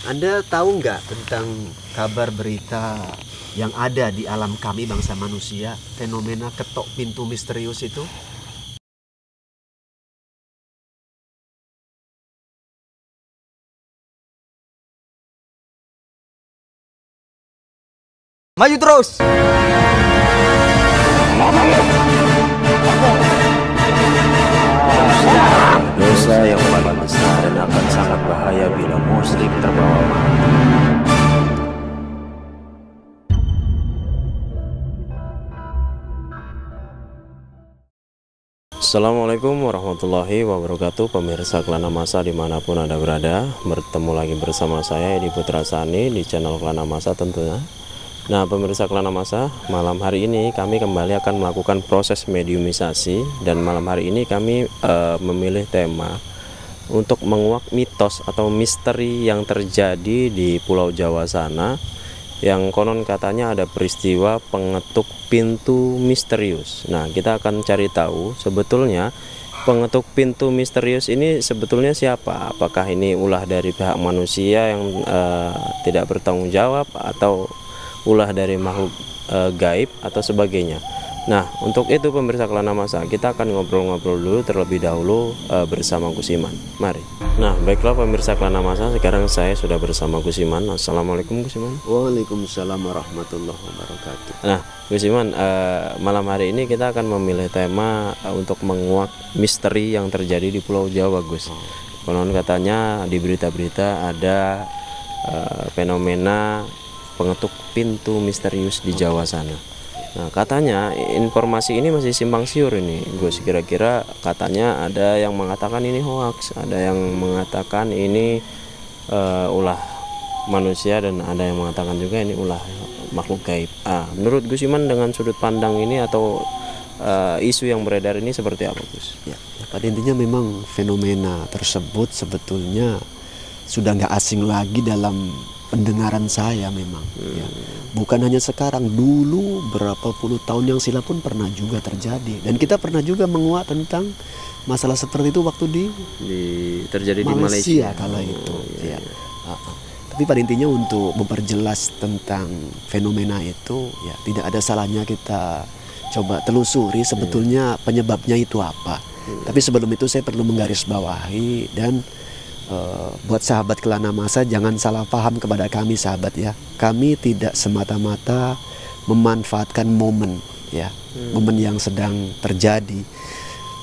Anda tahu nggak tentang kabar berita yang ada di alam kami bangsa manusia, fenomena ketok pintu misterius itu? Maju terus. Dosa yang paling besar dan akan sangat bahaya bila muslim terbawa mati. Assalamualaikum warahmatullahi wabarakatuh. Pemirsa Kelana Masa dimanapun Anda berada, bertemu lagi bersama saya Edi Putra Sani di channel Kelana Masa tentunya. Nah, pemirsa Kelana Masa, malam hari ini kami kembali akan melakukan proses mediumisasi. Dan malam hari ini kami memilih tema untuk menguak mitos atau misteri yang terjadi di Pulau Jawa sana, yang konon katanya ada peristiwa pengetuk pintu misterius. Nah, kita akan cari tahu sebetulnya pengetuk pintu misterius ini sebetulnya siapa. Apakah ini ulah dari pihak manusia yang tidak bertanggung jawab, atau ulah dari makhluk gaib atau sebagainya. Nah, untuk itu pemirsa Kelana Masa, kita akan ngobrol-ngobrol dulu terlebih dahulu bersama Gus Iman. Mari. Nah, baiklah pemirsa Kelana Masa, sekarang saya sudah bersama Gus Iman. Assalamualaikum Gus Iman. Waalaikumsalam warahmatullahi wabarakatuh. Nah, Gus Iman, malam hari ini kita akan memilih tema untuk menguak misteri yang terjadi di Pulau Jawa, Gus. Konon katanya di berita-berita ada fenomena pengetuk pintu misterius di Jawa sana. Nah, katanya informasi ini masih simpang siur ini, Gus. Kira-kira katanya ada yang mengatakan ini hoax, ada yang mengatakan ini ulah manusia, dan ada yang mengatakan juga ini ulah makhluk gaib. Menurut Gus Iman, dengan sudut pandang ini atau isu yang beredar ini seperti apa, Gus? Ya, pada intinya memang fenomena tersebut sebetulnya sudah nggak asing lagi dalam pendengaran saya memang. Ya. Bukan hanya sekarang, dulu berapa puluh tahun yang silam pun pernah juga terjadi, dan kita pernah juga menguak tentang masalah seperti itu waktu terjadi Malaysia, di Malaysia kala itu. Iya. Tapi pada intinya untuk memperjelas tentang fenomena itu, ya tidak ada salahnya kita coba telusuri sebetulnya penyebabnya itu apa. Tapi sebelum itu saya perlu menggarisbawahi, dan buat sahabat Kelana Masa jangan salah paham kepada kami sahabat ya. Kami tidak semata-mata memanfaatkan momen ya, momen yang sedang terjadi.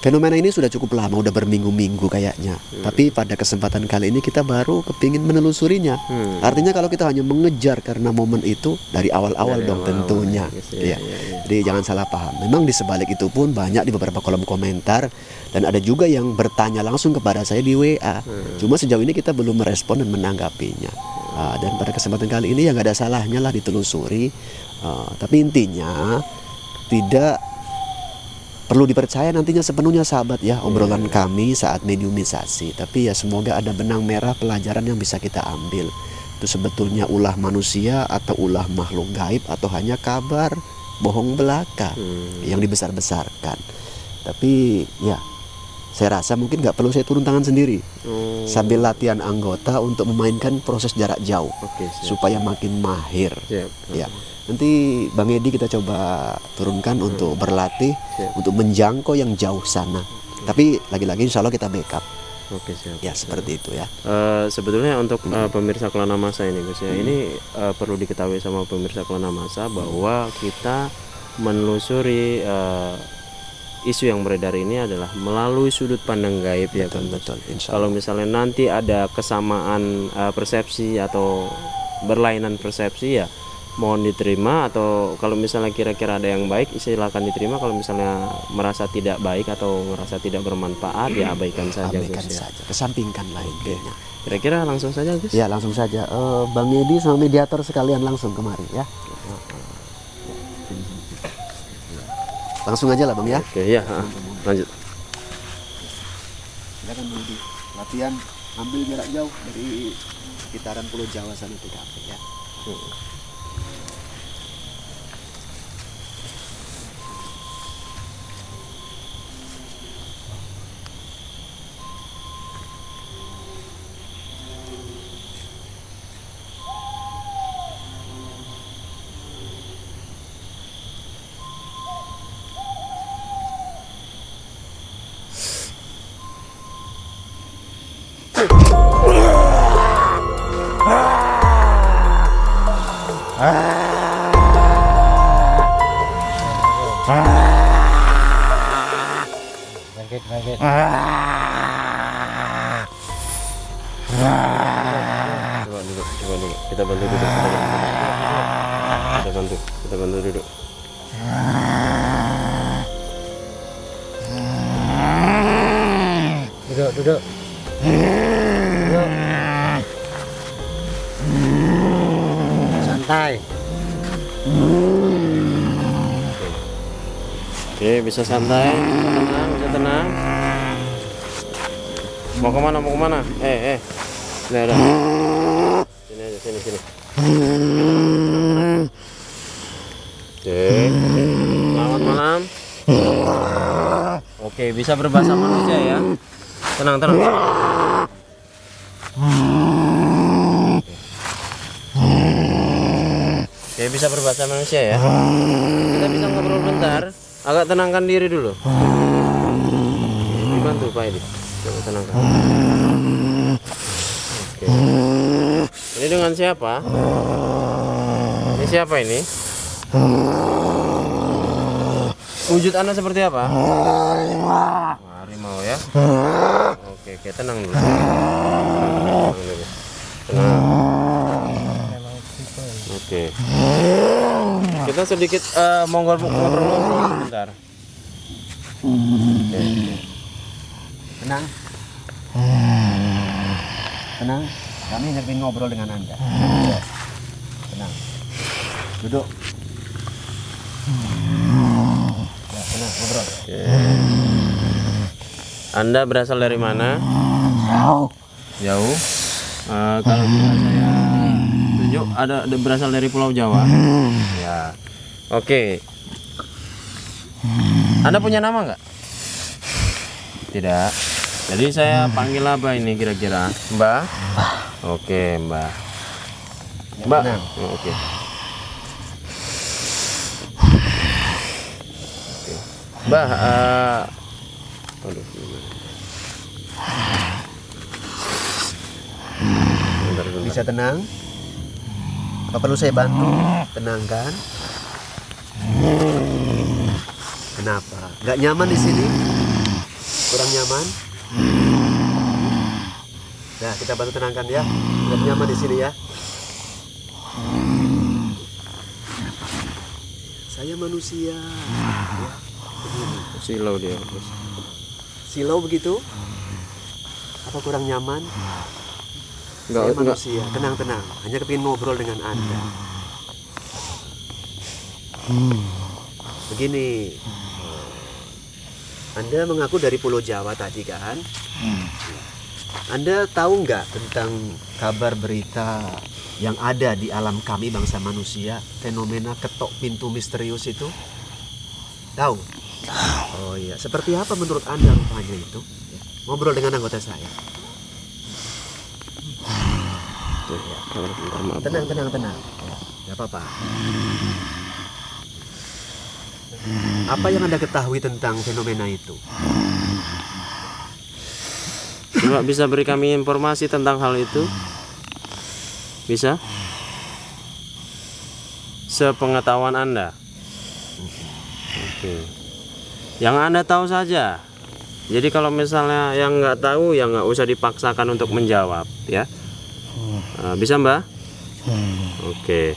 Fenomena ini sudah cukup lama, udah berminggu-minggu kayaknya. Tapi pada kesempatan kali ini kita baru kepingin menelusurinya. Artinya kalau kita hanya mengejar karena momen itu dari awal-awal dong tentunya. Ya. Jadi jangan salah paham. Memang di sebalik itu pun banyak di beberapa kolom komentar, dan ada juga yang bertanya langsung kepada saya di WA. Cuma sejauh ini kita belum merespon dan menanggapinya. Dan pada kesempatan kali ini ya nggak ada salahnya lah ditelusuri. Tapi intinya tidak perlu dipercaya nantinya sepenuhnya sahabat ya obrolan kami saat mediumisasi. Tapi ya semoga ada benang merah pelajaran yang bisa kita ambil. Itu sebetulnya ulah manusia atau ulah makhluk gaib, atau hanya kabar bohong belaka yang dibesar-besarkan. Tapi ya saya rasa mungkin nggak perlu saya turun tangan sendiri sambil latihan anggota untuk memainkan proses jarak jauh supaya makin mahir. Ya. Nanti Bang Edi kita coba turunkan untuk berlatih untuk menjangkau yang jauh sana. Tapi lagi-lagi insya Allah kita backup. Oke, siap. Ya seperti itu ya. Sebetulnya untuk pemirsa Kelana Masa ini, Gus ya, ini perlu diketahui sama pemirsa Kelana Masa bahwa kita menelusuri isu yang beredar ini adalah melalui sudut pandang gaib ya kan. Betul. Kalau misalnya nanti ada kesamaan persepsi atau berlainan persepsi, ya mohon diterima, atau kalau misalnya kira-kira ada yang baik silakan diterima. Kalau misalnya merasa tidak baik atau merasa tidak bermanfaat, ya abaikan saja, Abaikan Gus ya. saja, kesampingkan lah intinya. Kira-kira langsung saja, Gus? Ya langsung saja. Bang Edi sama mediator sekalian langsung kemari ya. Langsung aja lah Bang ya. Oke ya, lanjut. Silakan Bang Edi. Latihan ambil jarak jauh dari sekitaran Pulau Jawa sana TKP ya. kita bantu duduk. Kita bantu duduk. Duduk. Santai. Oke, bisa santai, bisa tenang. Mau kemana? Udah. Sini aja, sini. Oke. Selamat malam. Oke, bisa berbahasa manusia ya. Tenang. Oke, bisa berbahasa manusia ya. Kita bisa ngobrol bentar. Agak tenangkan diri dulu. Dibantu Pak Edi. Coba tenangkan. Oke. Ini dengan siapa? Ini siapa ini? Wujud Anda seperti apa? Harimau ya. Oke, tenang dulu. Tenang. Oke. Kita sedikit ngobrol sebentar. Oke. Tenang. Kami ingin ngobrol dengan Anda. Tenang. Duduk. Ya, tenang, ngobrol. Oke. Anda berasal dari mana? Jauh. Kalau bisa saya tunjuk, ada berasal dari Pulau Jawa. Ya. Oke. Anda punya nama nggak? Tidak. Jadi saya panggil apa ini kira-kira? Mbak? Oke, Mbak. Mbak. Oke. Mbak, aduh, Bisa tenang? Apa perlu saya bantu? Tenangkan. Kenapa? Nggak nyaman di sini? Kurang nyaman? Nah, kita bantu tenangkan ya. Nggak nyaman di sini ya. Saya manusia. Ya, begini. silau dia. Silau begitu? Apa kurang nyaman? Enggak, Saya manusia, tenang. Hanya kepingin ngobrol dengan Anda. Begini, Anda mengaku dari Pulau Jawa tadi kan? Anda tahu nggak tentang kabar berita yang ada di alam kami bangsa manusia, fenomena ketok pintu misterius itu? Tahu? Oh iya, seperti apa menurut Anda rupanya itu? Ngobrol dengan anggota saya. Tenang. Gak apa-apa. Apa yang Anda ketahui tentang fenomena itu? Coba bisa beri kami informasi tentang hal itu? Bisa? Sepengetahuan Anda. Oke. Yang Anda tahu saja. Jadi kalau misalnya yang nggak tahu, ya nggak usah dipaksakan untuk menjawab, ya. Bisa Mbak? Oke.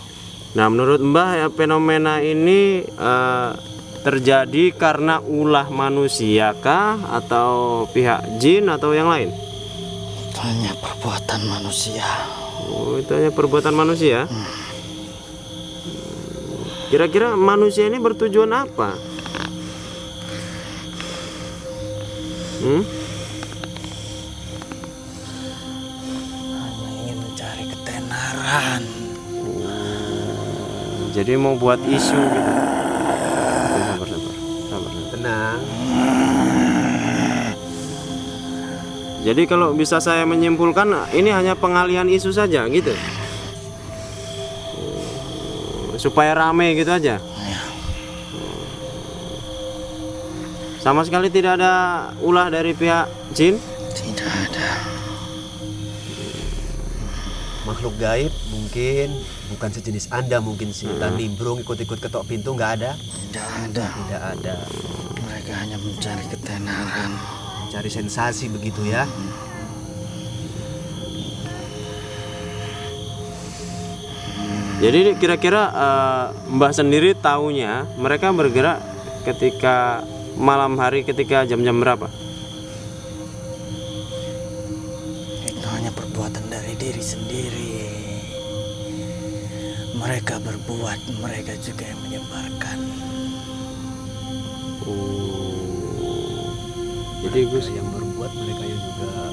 Nah menurut Mbak ya, fenomena ini terjadi karena ulah manusia kah atau pihak jin atau yang lain? Itu hanya perbuatan manusia. Oh, itu hanya perbuatan manusia. Kira-kira manusia ini bertujuan apa? Hanya ingin mencari ketenaran. Jadi mau buat isu gitu. Sabar. Tenang. Jadi kalau bisa saya menyimpulkan, ini hanya pengalihan isu saja gitu. Supaya rame gitu aja. Sama sekali tidak ada ulah dari pihak jin? Tidak ada. Makhluk gaib mungkin, bukan sejenis Anda mungkin sih. Dan nimbrung ikut-ikut ketok pintu nggak ada? Tidak ada. Mereka hanya mencari ketenaran. Cari sensasi begitu ya. Jadi kira-kira Mbah sendiri taunya mereka bergerak ketika malam hari, ketika jam-jam berapa? Itu hanya perbuatan dari diri sendiri. Mereka berbuat, mereka juga yang menyebarkan. Jadi Gus yang berbuat, mereka yang juga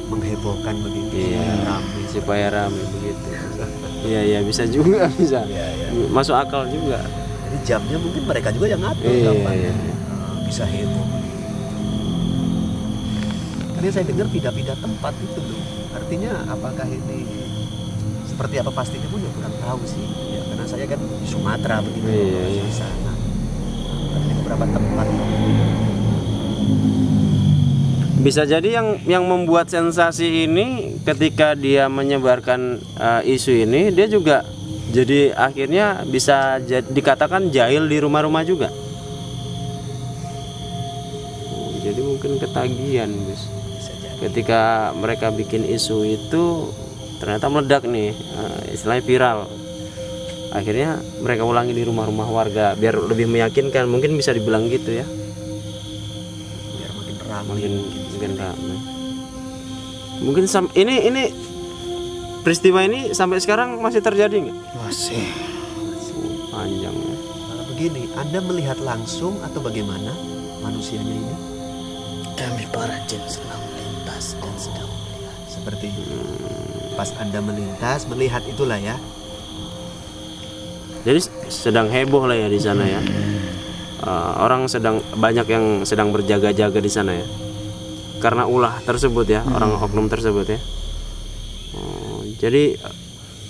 menghebohkan begitu. iya, Ramai. supaya ramai begitu. Iya bisa juga, bisa. Iya. Masuk akal juga. Jadi jamnya mungkin mereka juga yang ngatur Iya. bisa heboh. Karena saya dengar pindah-pindah tempat itu loh. Artinya apakah ini seperti apa pastinya pun ya kurang tahu sih. Ya, karena saya kan di Sumatera begitu. Iya. Di sana. Di beberapa tempat. Bisa jadi yang membuat sensasi ini ketika dia menyebarkan isu ini, dia juga jadi akhirnya bisa dikatakan jahil di rumah-rumah juga. Jadi mungkin ketagihan, Gus. Ketika mereka bikin isu itu ternyata meledak nih, istilahnya viral. Akhirnya mereka ulangi di rumah-rumah warga biar lebih meyakinkan, mungkin bisa dibilang gitu ya. Biar makin ramai. Mungkin ramai. Mungkin ini peristiwa ini sampai sekarang masih terjadi nggak? Masih. Panjang ya. Begini, Anda melihat langsung atau bagaimana manusianya ini? Kami para jin sedang melintas dan sedang melihat. Seperti pas Anda melintas, melihat itulah ya. Jadi sedang heboh lah ya di sana ya. Orang banyak yang sedang berjaga-jaga di sana ya. Karena ulah tersebut ya, orang oknum tersebut ya. Jadi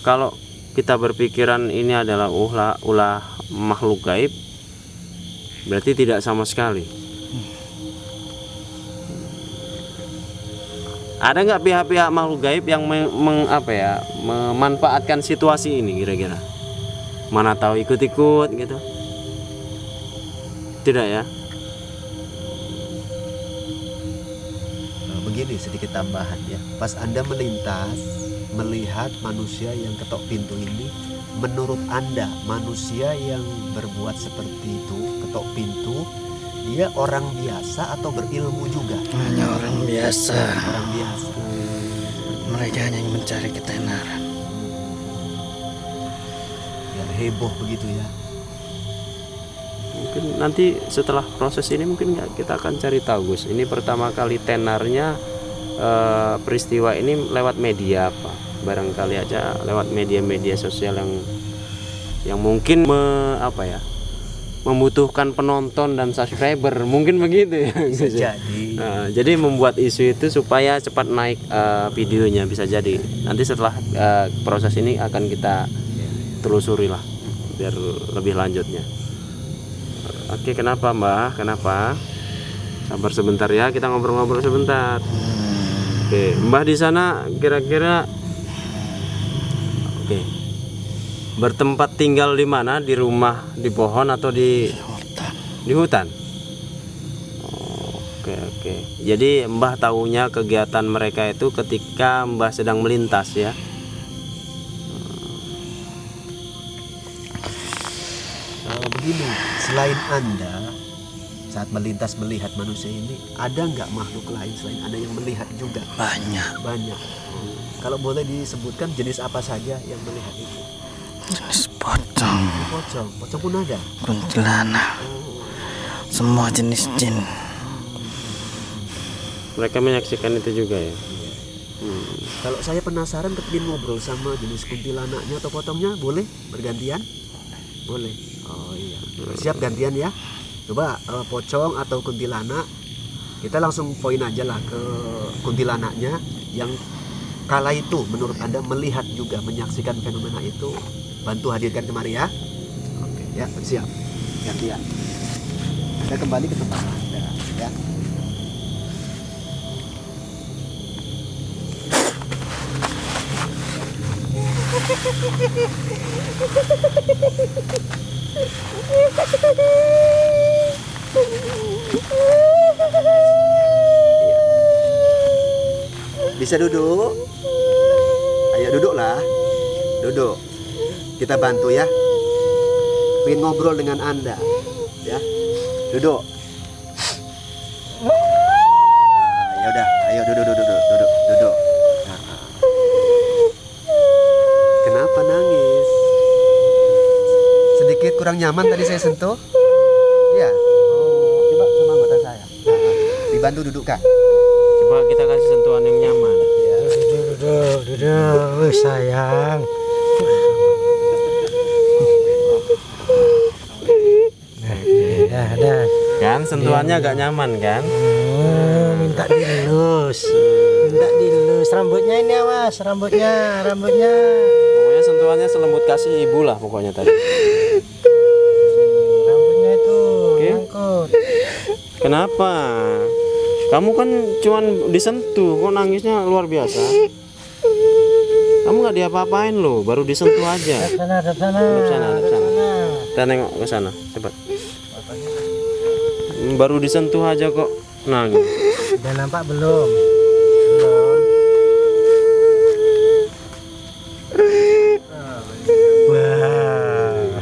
kalau kita berpikiran ini adalah ulah makhluk gaib, berarti tidak sama sekali. Ada nggak pihak-pihak makhluk gaib yang memanfaatkan situasi ini kira-kira? Mana tahu ikut-ikut gitu? Tidak ya? Begini sedikit tambahan ya. Pas Anda melintas, melihat manusia yang ketok pintu ini, menurut Anda manusia yang berbuat seperti itu, ketok pintu, dia orang biasa atau berilmu juga? Hanya orang biasa. Orang biasa. Mereka hanya ingin mencari ketenaran. Biar heboh begitu ya. Mungkin nanti setelah proses ini mungkin kita akan cari tahu, Gus. Ini pertama kali tenarnya peristiwa ini lewat media apa? Barangkali aja lewat media-media sosial yang mungkin membutuhkan penonton dan subscriber, mungkin begitu ya. Bisa jadi. Jadi membuat isu itu supaya cepat naik videonya, bisa jadi. Nanti setelah proses ini akan kita telusuri lah biar lebih lanjutnya. Oke, kenapa Mbah? Kenapa? Sabar sebentar ya, kita ngobrol-ngobrol sebentar. Oke, Mbah di sana kira-kira bertempat tinggal di mana? Di rumah, di pohon atau di Hutan. Di hutan? Oke. Jadi Mbah tahunya kegiatan mereka itu ketika Mbah sedang melintas ya. Begini, selain Anda saat melintas melihat manusia ini, ada nggak makhluk lain selain Anda yang melihat juga? Banyak. Banyak. Kalau boleh disebutkan jenis apa saja yang melihat itu? Jenis pocong, Pocong pun ada. kuntilanak, semua jenis jin. Mereka menyaksikan itu juga ya. Kalau saya penasaran kepingin ngobrol sama jenis kuntilanaknya atau pocongnya, boleh bergantian? Boleh. Oh iya. Siap gantian ya. Coba pocong atau kuntilanak, kita langsung poin aja lah ke kuntilanaknya yang kala itu menurut Anda melihat juga, menyaksikan fenomena itu, bantu hadirkan kemari ya. Oke, ya siap. Gantian. Anda kembali ke tempat Anda ya. Bisa duduk. Ayo duduklah. Duduk. kita bantu ya. Pengen ngobrol dengan Anda, ya. Duduk. Ya udah, ayo duduk. Nah. Kenapa nangis? Sedikit kurang nyaman tadi saya sentuh? Iya. Oh, coba sama anggota saya. Dibantu dudukkan. Coba kita kasih sentuhan yang nyaman. Ya. Duduk, sayang. Dah. Kan sentuhannya agak nyaman kan? Minta dilus. Rambutnya ini awas, rambutnya. Pokoknya sentuhannya selembut kasih ibu lah pokoknya tadi. Rambutnya itu Oke. nyangkut. Kenapa? Kamu kan cuman disentuh, kok nangisnya luar biasa? Kamu nggak diapa-apain loh, baru disentuh aja. Hadap sana. Kita nengok ke sana, cepat. Baru disentuh aja kok nangis. Udah nampak belum? Wah.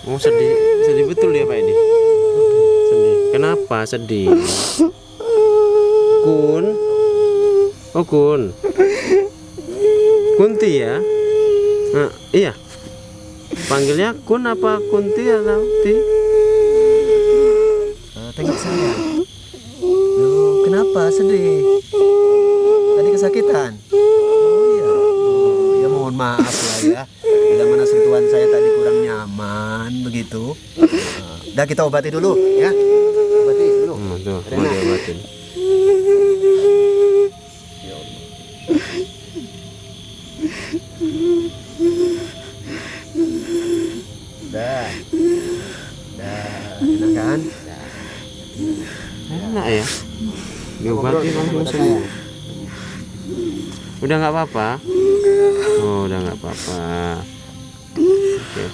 Oh sedih betul dia Pak Edi. Sedih. Kenapa sedih? Kun. Oh Kun. Kunti ya? Nah, iya. Panggilnya Kun apa Kunti atau Ti? Tengok saya. Loh, kenapa sedih? Tadi kesakitan? Oh iya. Oh, ya mohon maaf lah ya. Bila mana sentuhan saya tadi kurang nyaman begitu. Udah kita obati dulu ya. Obati dulu. Tuh, mau diobatin. Udah. Enak kan? Enak ya? Diobati langsung sembuh. Udah nggak apa-apa? Oh, udah nggak apa-apa. Oke.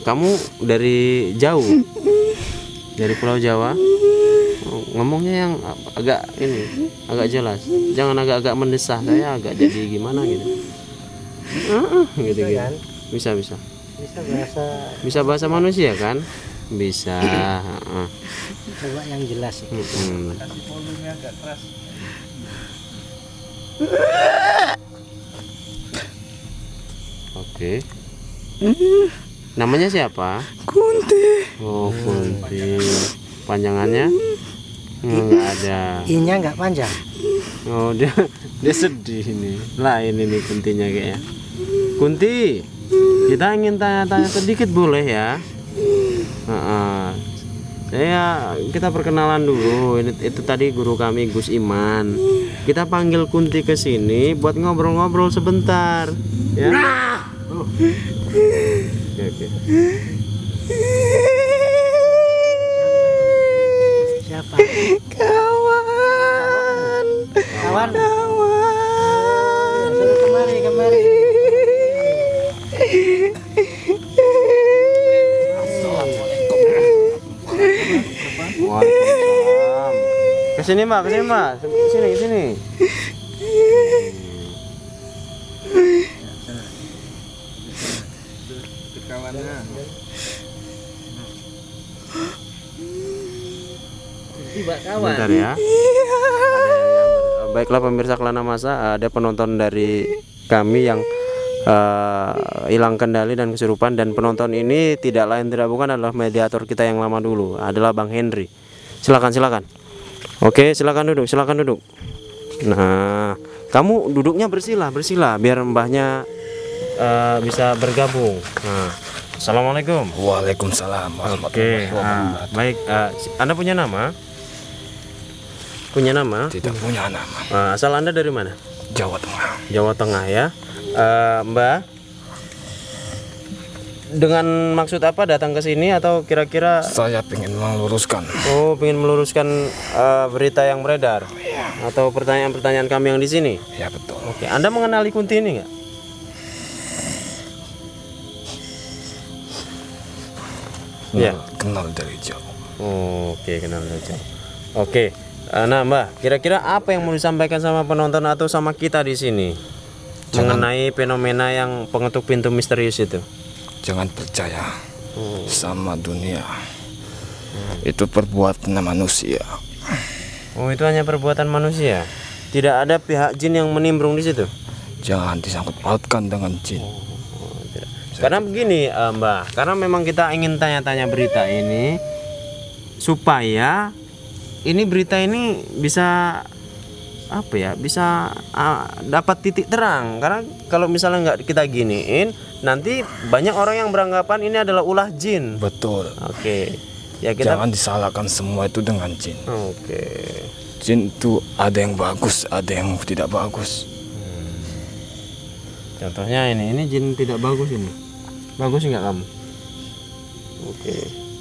Kamu dari jauh? Dari Pulau Jawa? Oh, ngomongnya yang agak ini, agak jelas. Jangan agak-agak mendesah, saya agak jadi gimana gitu. Gitu. Bisa. Bisa bahasa manusia kan? Bisa. Coba yang jelas ya. Oke. Namanya siapa? Kunti. Oh, Kunti. Panjangannya? Nggak ada. I-nya nggak panjang. Oh, dia sedih nih. Lain ini Kuntinya kayaknya. Kunti, kita ingin tanya-tanya sedikit boleh ya? Kita perkenalan dulu. Itu tadi guru kami Gus Iman. Kita panggil Kunti ke sini buat ngobrol-ngobrol sebentar, ya. Oke. Siapa? Kawan. Suruh kemari. Waalaikumsalam. Kesini mbak. Kesini. Bentar ya. Baiklah pemirsa Kelana Masa, ada penonton dari kami yang hilang kendali dan kesurupan, dan penonton ini tidak lain tidak bukan adalah mediator kita yang lama dulu, adalah Bang Henry. Silakan. Oke, silakan duduk. Nah, kamu duduknya bersila biar mbahnya bisa bergabung. Nah, assalamualaikum. Waalaikumsalam warahmatullahi wabarakatuh. Baik, Anda punya nama? Tidak punya nama. Asal Anda dari mana? Jawa Tengah ya. Mbak, dengan maksud apa datang ke sini, atau kira-kira? Saya ingin meluruskan. Oh, ingin meluruskan berita yang beredar, atau pertanyaan-pertanyaan kami yang di sini? Ya betul. Oke, Anda mengenali Kunti ini nggak? Ya. Kenal dari jauh. Oke, kenal dari jauh. Oke. Nah, Mbak, kira-kira apa yang mau disampaikan sama penonton atau sama kita di sini? mengenai fenomena yang pengetuk pintu misterius itu? Jangan percaya sama dunia. Itu perbuatan manusia. Oh, itu hanya perbuatan manusia. Tidak ada pihak jin yang menimbrung di situ. Jangan disangkut pautkan dengan jin. Tidak. Karena begini, Mbah. Karena memang kita ingin tanya-tanya berita ini supaya berita ini bisa apa ya? Bisa dapat titik terang. Karena kalau misalnya nggak kita giniin, nanti banyak orang yang beranggapan ini adalah ulah jin. Betul. Oke. Ya kita Jangan disalahkan semua itu dengan jin. Oke. Jin itu ada yang bagus, ada yang tidak bagus. Contohnya ini jin tidak bagus ini. Bagus nggak kamu? Oke.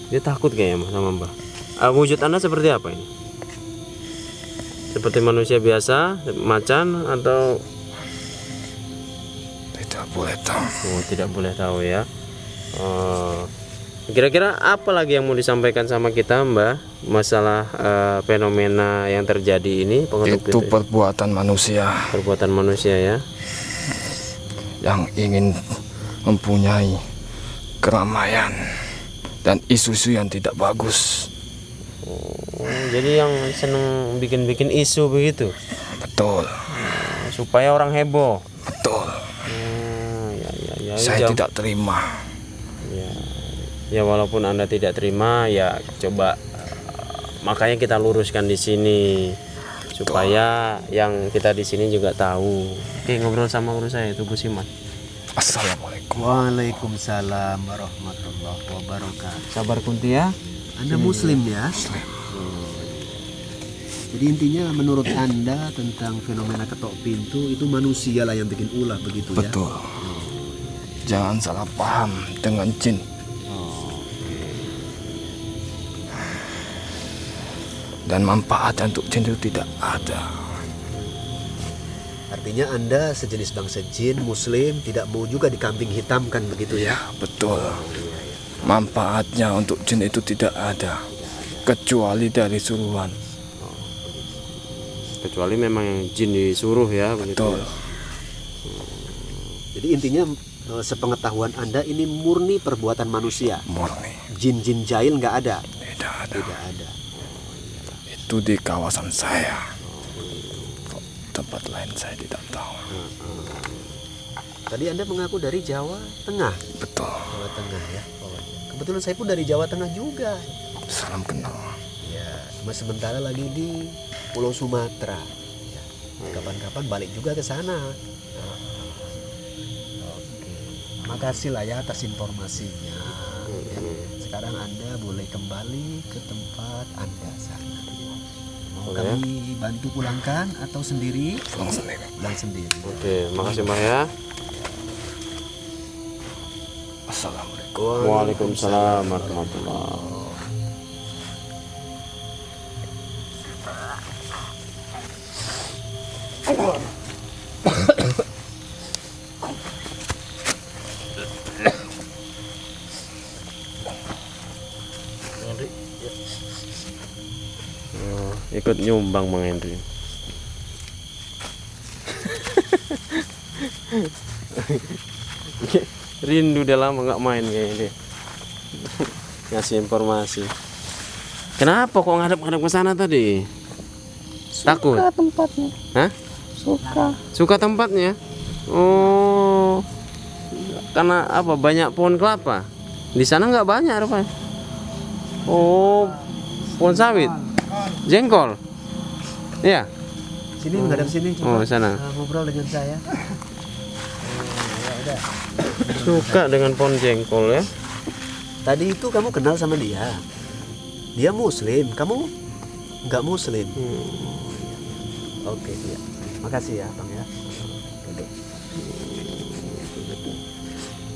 Dia takut kayaknya sama Mbah. Wujud Anda seperti apa ini? Seperti manusia biasa, macan atau? Tidak boleh tahu. Oh, tidak boleh tahu ya. Kira-kira apa lagi yang mau disampaikan sama kita, Mbah, masalah fenomena yang terjadi ini? Itu perbuatan manusia. Perbuatan manusia ya. Yang ingin mempunyai keramaian dan isu-isu yang tidak bagus. Oh, jadi yang seneng bikin-bikin isu begitu. Betul. Supaya orang heboh. Betul. Ya, Saya tidak terima. Ya walaupun Anda tidak terima, ya coba makanya kita luruskan di sini supaya yang kita di sini juga tahu. Oke, ngobrol sama guru saya itu Gus Iman. Assalamualaikum. Waalaikumsalam warahmatullahi wabarakatuh. Sabar Kunti ya. Anda Muslim ya? Muslim. Jadi intinya menurut Anda tentang fenomena ketok pintu itu manusia lah yang bikin ulah begitu ya? Betul. Jangan salah paham dengan jin. Dan manfaat untuk jin itu tidak ada. Artinya Anda sejenis bangsa jin Muslim tidak mau juga dikambing hitamkan begitu ya? Betul. Manfaatnya untuk jin itu tidak ada kecuali dari suruhan. Kecuali memang yang jin disuruh ya. Betul. Ya? Jadi intinya sepengetahuan Anda ini murni perbuatan manusia. Murni. Jin-jin jahil nggak ada. Tidak ada. Tidak ada. Itu di kawasan saya. Tempat lain saya tidak tahu. Tadi Anda mengaku dari Jawa Tengah. Betul. Jawa Tengah ya. Kebetulan saya pun dari Jawa Tengah juga. Salam kenal. Ya, cuma sementara lagi di Pulau Sumatera. Ya, kapan-kapan balik juga ke sana. Oke. Makasih lah ya atas informasinya. Ya. Sekarang Anda boleh kembali ke tempat Anda sana. Mau kami bantu pulangkan atau sendiri? Pulang sendiri. Pulang sendiri. Oke, makasih Mbah ya. Assalamualaikum. Waalaikumsalam warahmatullahi. Ikut nyumbang Bang Henry. Rindu udah lama nggak main kayaknya dia. Ngasih informasi. Kenapa kok ngadep-ngadep ke sana tadi? Takut? Suka tempatnya. Hah? Suka. Suka tempatnya? Oh. Karena apa? Banyak pohon kelapa. Di sana nggak banyak rupanya. Oh, pohon sawit. Jengkol. Iya. Sini menghadap sini coba. Oh, sana. Ngobrol dengan saya. Ya udah. Suka dengan pohon jengkol ya. Tadi itu kamu kenal sama dia? Dia Muslim, kamu nggak Muslim. Oke, ya. Makasih ya, Bang ya. Duduk.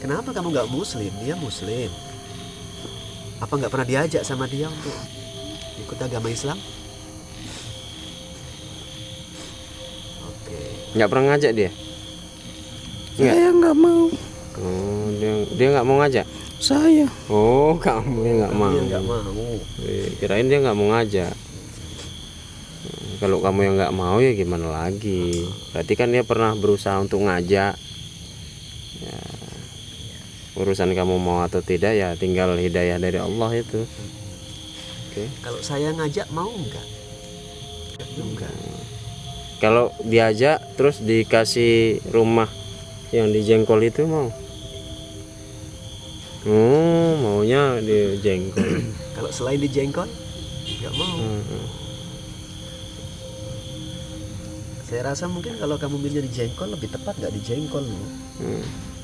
Kenapa kamu nggak Muslim? Dia Muslim. Apa nggak pernah diajak sama dia untuk ikut agama Islam? Oke. Nggak pernah ngajak dia? Saya nggak mau. Oh, dia nggak mau ngajak. Saya. Oh, kamu yang nggak mau. Dia nggak mau. Kirain dia nggak mau ngajak. kalau kamu yang nggak mau ya gimana lagi. Berarti kan dia pernah berusaha untuk ngajak ya, urusan kamu mau atau tidak ya tinggal hidayah dari Allah itu. Oke. Kalau saya ngajak mau enggak? Enggak. Kalau diajak terus dikasih rumah yang di Jengkol itu mau? Maunya di Jengkol. Kalau selain di Jengkol enggak mau. Saya rasa mungkin kalau kamu milih di Jengkol lebih tepat nggak di Jengkol loh.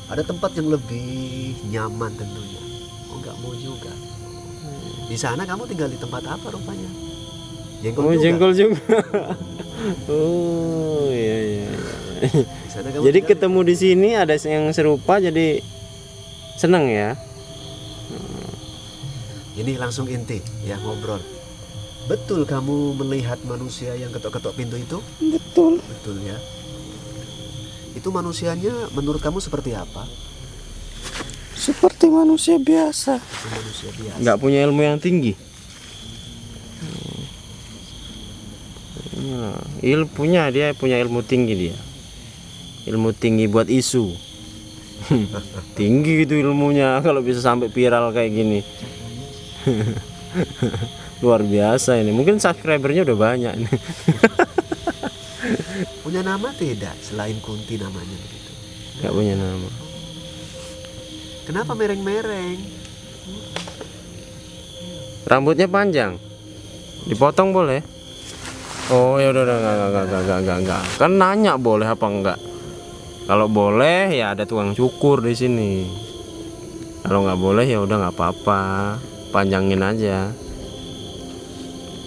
Ada tempat yang lebih nyaman tentunya. Oh nggak mau juga. Di sana kamu tinggal di tempat apa rupanya? Jengkol juga. Jengkol juga. Oh iya. Di sana kamu Jadi tinggal ketemu di sini ada yang serupa jadi senang ya. Ini langsung inti ya ngobrol. Betul kamu melihat manusia yang ketok-ketok pintu itu? Betul. Betul ya. Itu manusianya menurut kamu seperti apa? Seperti manusia biasa. Manusia biasa. Nggak punya ilmu yang tinggi. Dia punya ilmu tinggi dia. Ilmu tinggi buat isu. Tinggi itu ilmunya kalau bisa sampai viral kayak gini. Luar biasa ini. Mungkin subscribernya udah banyak nih. Punya nama tidak selain Kunti namanya begitu? Nggak punya nama. Kenapa mereng-mereng? Rambutnya panjang. Dipotong boleh? Oh ya udah enggak. Kan nanya boleh apa enggak? Kalau boleh ya ada tukang cukur di sini. Kalau nggak boleh ya udah nggak apa-apa. Panjangin aja.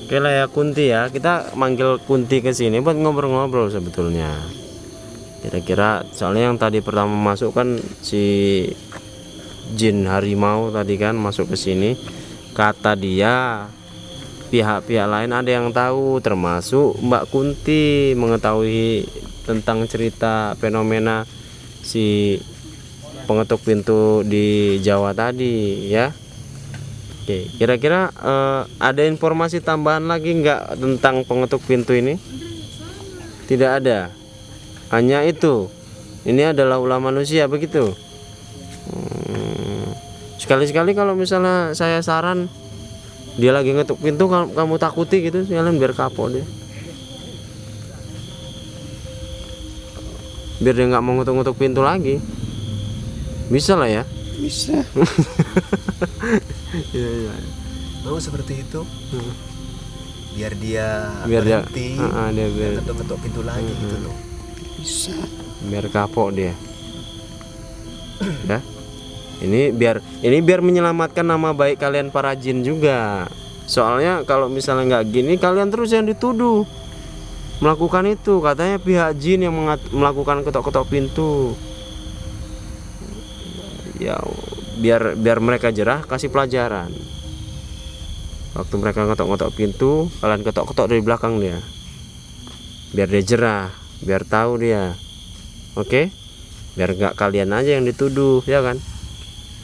Oke lah ya Kunti ya. Kita manggil Kunti ke sini buat ngobrol-ngobrol sebetulnya. Kira-kira soalnya yang tadi pertama masuk kan si jin harimau tadi kan masuk ke sini. Kata dia pihak-pihak lain ada yang tahu termasuk Mbak Kunti mengetahui tentang cerita fenomena si pengetuk pintu di Jawa tadi ya. Oke, kira-kira ada informasi tambahan lagi nggak tentang pengetuk pintu ini? Tidak ada. Hanya itu. Ini adalah ulah manusia begitu. Sekali-sekali kalau misalnya saya saran dia lagi ngetuk pintu kamu takuti gitu, sekalian biar kapok dia. Biar dia nggak mau ngetuk-ngetuk pintu lagi. Bisa lah ya. Bisa. Iya. Mau seperti itu? Biar dia berhenti. Dia biar ngetuk-ngetuk pintu lagi gitu loh. Bisa. Biar kapok dia. Ya. Ini biar menyelamatkan nama baik kalian para jin juga. Soalnya kalau misalnya nggak gini kalian terus yang dituduh melakukan itu, katanya pihak jin yang melakukan ketok-ketok pintu. Ya biar mereka jerah, kasih pelajaran. Waktu mereka ngetok-ngetok pintu, kalian ketok-ketok dari belakang dia. Biar dia jerah, biar tahu dia. Oke? Biar nggak kalian aja yang dituduh, ya kan?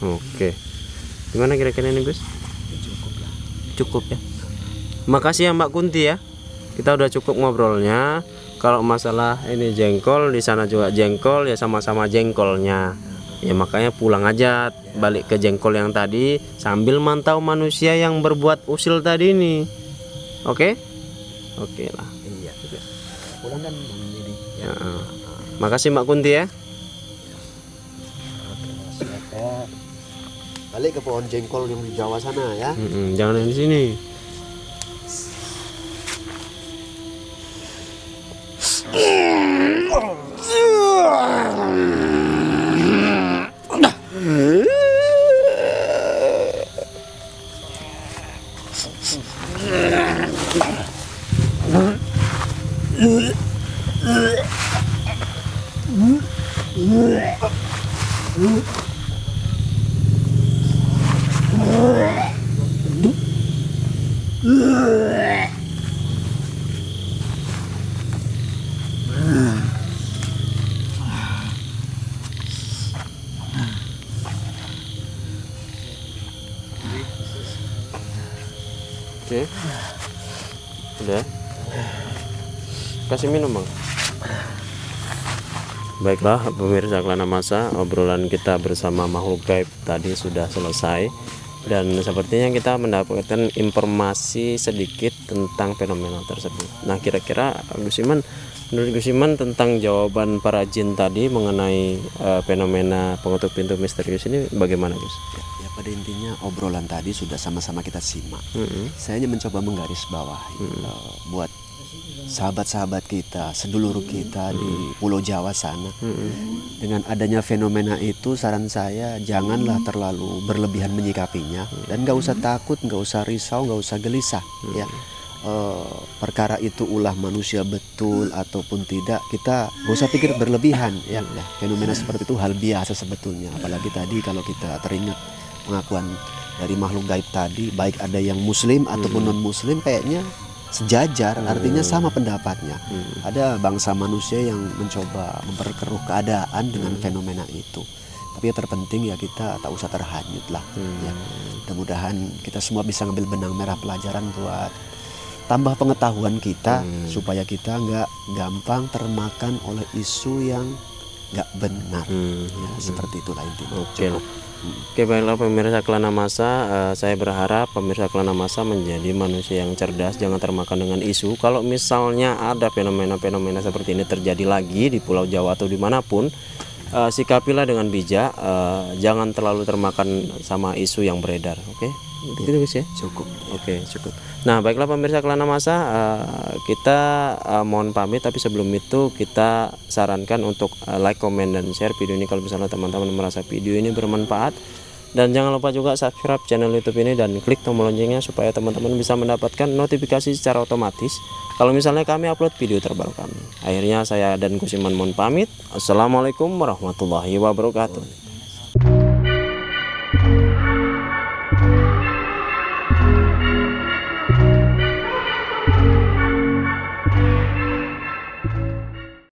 Oke. Gimana kira-kira ini, Gus? Cukup ya. Makasih ya Mbak Kunti ya. Kita udah cukup ngobrolnya. Kalau masalah ini jengkol, di sana juga jengkol, ya sama-sama jengkolnya. Ya makanya pulang aja, balik ke jengkol yang tadi sambil mantau manusia yang berbuat usil tadi ini. Oke? Oke lah. Iya. Pulang kan ini. Ya. Makasih Mbak Kunti ya. Balik ke pohon jengkol yang di Jawa sana ya. Jangan yang di sini. Oke. Udah. kasih minum bang. Baiklah pemirsa Kelana Masa, obrolan kita bersama makhluk gaib tadi sudah selesai, dan sepertinya kita mendapatkan informasi sedikit tentang fenomena tersebut. Nah kira-kira menurut Gus Iman tentang jawaban para jin tadi mengenai fenomena pengetuk pintu misterius ini bagaimana Gus? Ya pada intinya obrolan tadi sudah sama-sama kita simak. Saya hanya mencoba menggarisbawahi buat sahabat-sahabat kita, sedulur kita di Pulau Jawa sana. Dengan adanya fenomena itu, saran saya janganlah terlalu berlebihan menyikapinya, dan nggak usah takut, nggak usah risau, nggak usah gelisah. Ya, perkara itu ulah manusia betul ataupun tidak, kita nggak usah pikir berlebihan. Ya, fenomena seperti itu hal biasa sebetulnya. Apalagi tadi kalau kita teringat pengakuan dari makhluk gaib tadi, baik ada yang Muslim ataupun non Muslim, kayaknya sejajar, artinya sama pendapatnya. Ada bangsa manusia yang mencoba memperkeruh keadaan dengan fenomena itu. Tapi yang terpenting ya kita tak usah terhanyut lah. Ya. Mudah-mudahan kita semua bisa ngambil benang merah pelajaran buat tambah pengetahuan kita, supaya kita nggak gampang termakan oleh isu yang nggak benar. Ya, seperti itulah intinya. Oke lah. Oke baiklah pemirsa Kelana Masa, saya berharap pemirsa Kelana Masa menjadi manusia yang cerdas, jangan termakan dengan isu. Kalau misalnya ada fenomena-fenomena seperti ini terjadi lagi di Pulau Jawa atau dimanapun, sikapilah dengan bijak, jangan terlalu termakan sama isu yang beredar. Oke, gitu Gus ya. Cukup. Oke, cukup. Nah baiklah pemirsa Kelana Masa, kita mohon pamit, tapi sebelum itu kita sarankan untuk like, comment, dan share video ini kalau misalnya teman-teman merasa video ini bermanfaat, dan jangan lupa juga subscribe channel YouTube ini dan klik tombol loncengnya supaya teman-teman bisa mendapatkan notifikasi secara otomatis kalau misalnya kami upload video terbaru kami. Akhirnya saya dan Gus Iman mohon pamit. Assalamualaikum warahmatullahi wabarakatuh.